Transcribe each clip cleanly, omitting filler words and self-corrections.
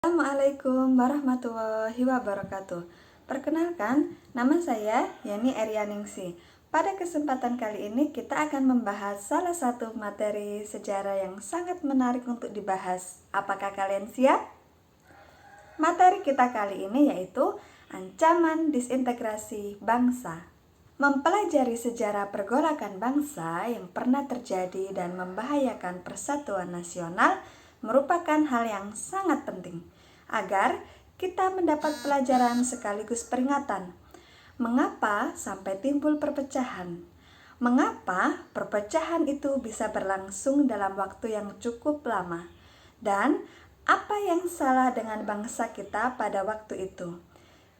Assalamualaikum warahmatullahi wabarakatuh. Perkenalkan, nama saya Yani Erianingsi. Pada kesempatan kali ini kita akan membahas salah satu materi sejarah yang sangat menarik untuk dibahas. Apakah kalian siap? Materi kita kali ini yaitu ancaman disintegrasi bangsa. Mempelajari sejarah pergolakan bangsa yang pernah terjadi dan membahayakan persatuan nasional merupakan hal yang sangat penting agar kita mendapat pelajaran sekaligus peringatan. Mengapa sampai timbul perpecahan? Mengapa perpecahan itu bisa berlangsung dalam waktu yang cukup lama? Dan apa yang salah dengan bangsa kita pada waktu itu?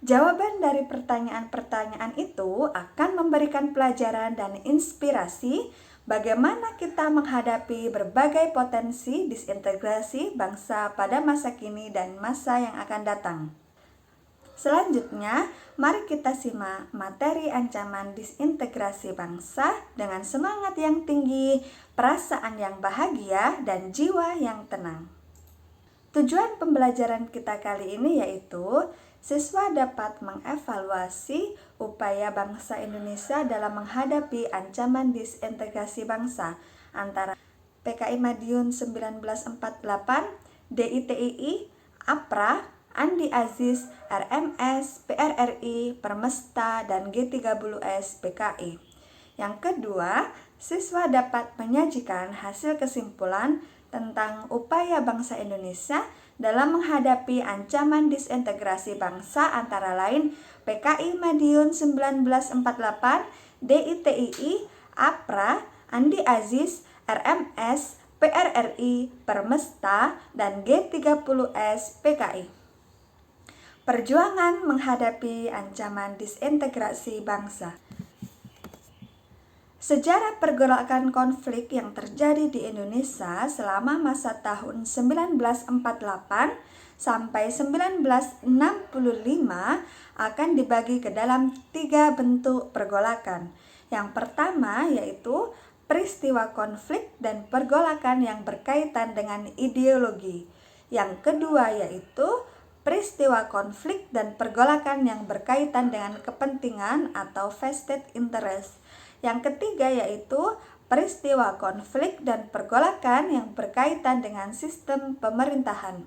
Jawaban dari pertanyaan-pertanyaan itu akan memberikan pelajaran dan inspirasi bagaimana kita menghadapi berbagai potensi disintegrasi bangsa pada masa kini dan masa yang akan datang. Selanjutnya, mari kita simak materi ancaman disintegrasi bangsa dengan semangat yang tinggi, perasaan yang bahagia, dan jiwa yang tenang. Tujuan pembelajaran kita kali ini yaitu siswa dapat mengevaluasi upaya bangsa Indonesia dalam menghadapi ancaman disintegrasi bangsa antara PKI Madiun 1948, DITII, APRA, Andi Aziz, RMS, PRRI, Permesta, dan G30S PKI. Yang kedua, siswa dapat menyajikan hasil kesimpulan tentang upaya bangsa Indonesia dalam menghadapi ancaman disintegrasi bangsa antara lain PKI Madiun 1948, DITII, APRA, Andi Aziz, RMS, PRRI, Permesta, dan G30S PKI. Perjuangan menghadapi ancaman disintegrasi bangsa. Sejarah pergolakan konflik yang terjadi di Indonesia selama masa tahun 1948 sampai 1965 akan dibagi ke dalam 3 bentuk pergolakan. Yang pertama yaitu peristiwa konflik dan pergolakan yang berkaitan dengan ideologi. Yang kedua yaitu peristiwa konflik dan pergolakan yang berkaitan dengan kepentingan atau vested interest. Yang ketiga yaitu peristiwa konflik dan pergolakan yang berkaitan dengan sistem pemerintahan.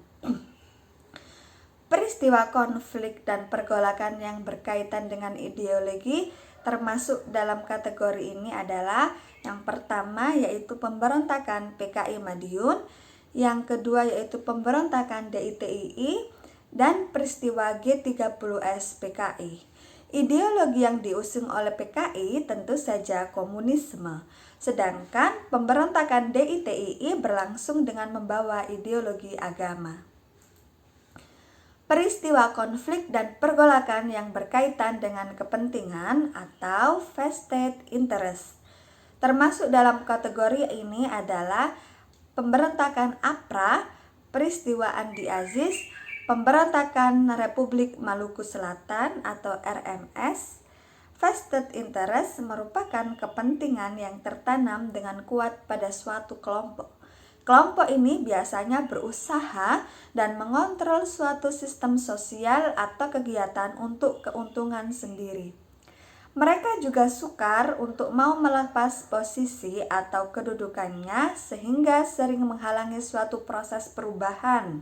Peristiwa konflik dan pergolakan yang berkaitan dengan ideologi termasuk dalam kategori ini adalah yang pertama yaitu pemberontakan PKI Madiun, yang kedua yaitu pemberontakan DITII, dan peristiwa G30S PKI. Ideologi yang diusung oleh PKI tentu saja komunisme, sedangkan pemberontakan DITII berlangsung dengan membawa ideologi agama. Peristiwa konflik dan pergolakan yang berkaitan dengan kepentingan atau vested interest. Termasuk dalam kategori ini adalah pemberontakan APRA, peristiwa Andi Aziz, pemberontakan Republik Maluku Selatan atau RMS. Vested interest merupakan kepentingan yang tertanam dengan kuat pada suatu kelompok. Kelompok ini biasanya berusaha dan mengontrol suatu sistem sosial atau kegiatan untuk keuntungan sendiri. Mereka juga sukar untuk mau melepas posisi atau kedudukannya sehingga sering menghalangi suatu proses perubahan.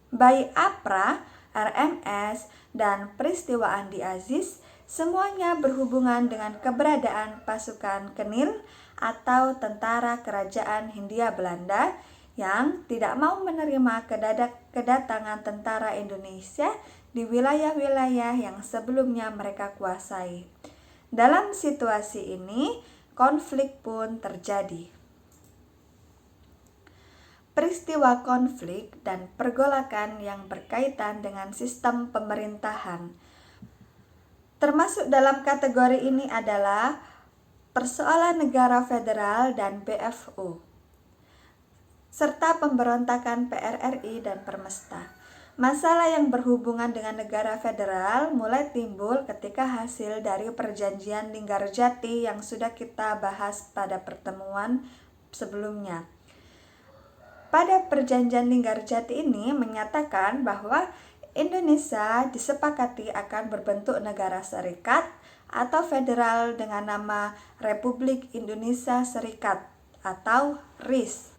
Baik APRA, RMS, dan peristiwa Andi Aziz semuanya berhubungan dengan keberadaan pasukan Kenil atau tentara kerajaan Hindia Belanda yang tidak mau menerima kedatangan tentara Indonesia di wilayah-wilayah yang sebelumnya mereka kuasai. Dalam situasi ini, konflik pun terjadi. Peristiwa konflik dan pergolakan yang berkaitan dengan sistem pemerintahan. Termasuk dalam kategori ini adalah persoalan negara federal dan BFU, serta pemberontakan PRRI dan Permesta. Masalah yang berhubungan dengan negara federal mulai timbul ketika hasil dari perjanjian Linggarjati yang sudah kita bahas pada pertemuan sebelumnya. Pada Perjanjian Linggarjati ini menyatakan bahwa Indonesia disepakati akan berbentuk negara serikat atau federal dengan nama Republik Indonesia Serikat atau RIS.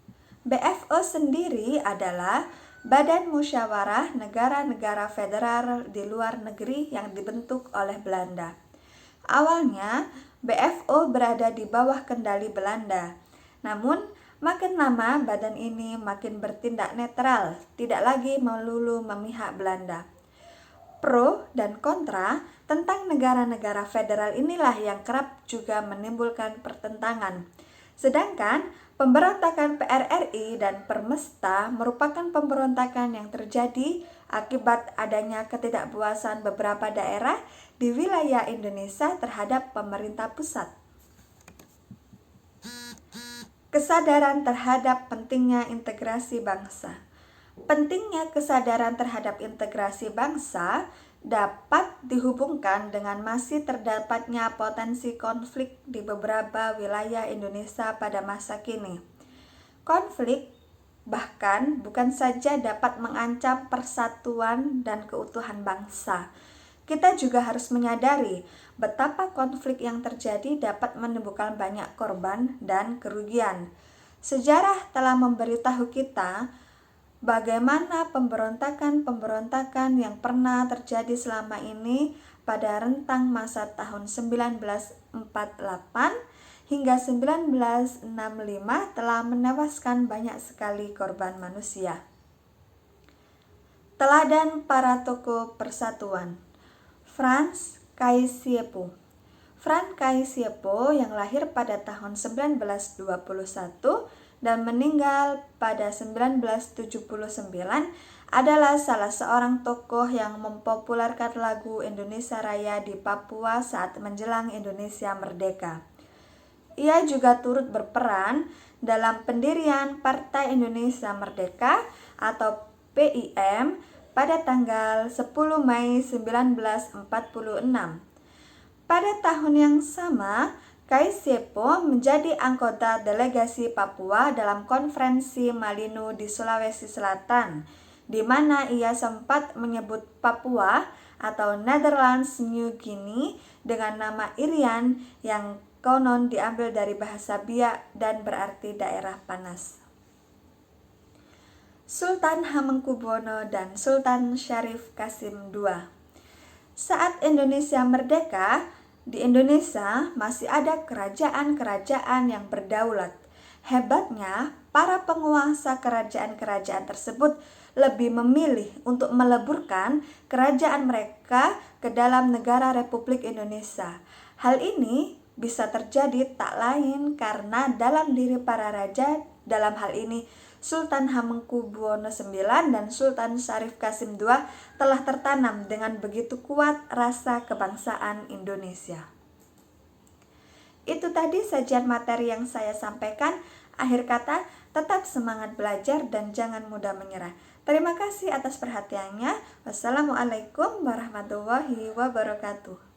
BFO sendiri adalah Badan Musyawarah Negara-Negara Federal di luar negeri yang dibentuk oleh Belanda. Awalnya, BFO berada di bawah kendali Belanda. Namun, makin lama badan ini makin bertindak netral, tidak lagi melulu memihak Belanda. Pro dan kontra tentang negara-negara federal inilah yang kerap juga menimbulkan pertentangan. Sedangkan pemberontakan PRRI dan Permesta merupakan pemberontakan yang terjadi akibat adanya ketidakpuasan beberapa daerah di wilayah Indonesia terhadap pemerintah pusat. Kesadaran terhadap pentingnya integrasi bangsa. Pentingnya kesadaran terhadap integrasi bangsa dapat dihubungkan dengan masih terdapatnya potensi konflik di beberapa wilayah Indonesia pada masa kini. Konflik bahkan bukan saja dapat mengancam persatuan dan keutuhan bangsa. Kita juga harus menyadari betapa konflik yang terjadi dapat menimbulkan banyak korban dan kerugian. Sejarah telah memberitahu kita bagaimana pemberontakan-pemberontakan yang pernah terjadi selama ini pada rentang masa tahun 1948 hingga 1965 telah menewaskan banyak sekali korban manusia. Teladan para tokoh persatuan. Frans Kaisiepo. Frans Kaisiepo yang lahir pada tahun 1921 dan meninggal pada 1979 adalah salah seorang tokoh yang mempopulerkan lagu Indonesia Raya di Papua saat menjelang Indonesia merdeka. Ia juga turut berperan dalam pendirian Partai Indonesia Merdeka atau PIM pada tanggal 10 Mei 1946. Pada tahun yang sama, Kaisiepo menjadi anggota delegasi Papua dalam konferensi Malino di Sulawesi Selatan, di mana ia sempat menyebut Papua atau Netherlands New Guinea dengan nama Irian yang konon diambil dari bahasa Biak dan berarti daerah panas. Sultan Hamengkubuwono dan Sultan Syarif Qasim II. Saat Indonesia merdeka, di Indonesia masih ada kerajaan-kerajaan yang berdaulat. Hebatnya, para penguasa kerajaan-kerajaan tersebut lebih memilih untuk meleburkan kerajaan mereka ke dalam negara Republik Indonesia. Hal ini bisa terjadi tak lain karena dalam diri para raja, dalam hal ini Sultan Hamengkubuwono IX dan Sultan Syarif Qasim II telah tertanam dengan begitu kuat rasa kebangsaan Indonesia. Itu tadi sajian materi yang saya sampaikan. Akhir kata, tetap semangat belajar dan jangan mudah menyerah. Terima kasih atas perhatiannya. Wassalamualaikum warahmatullahi wabarakatuh.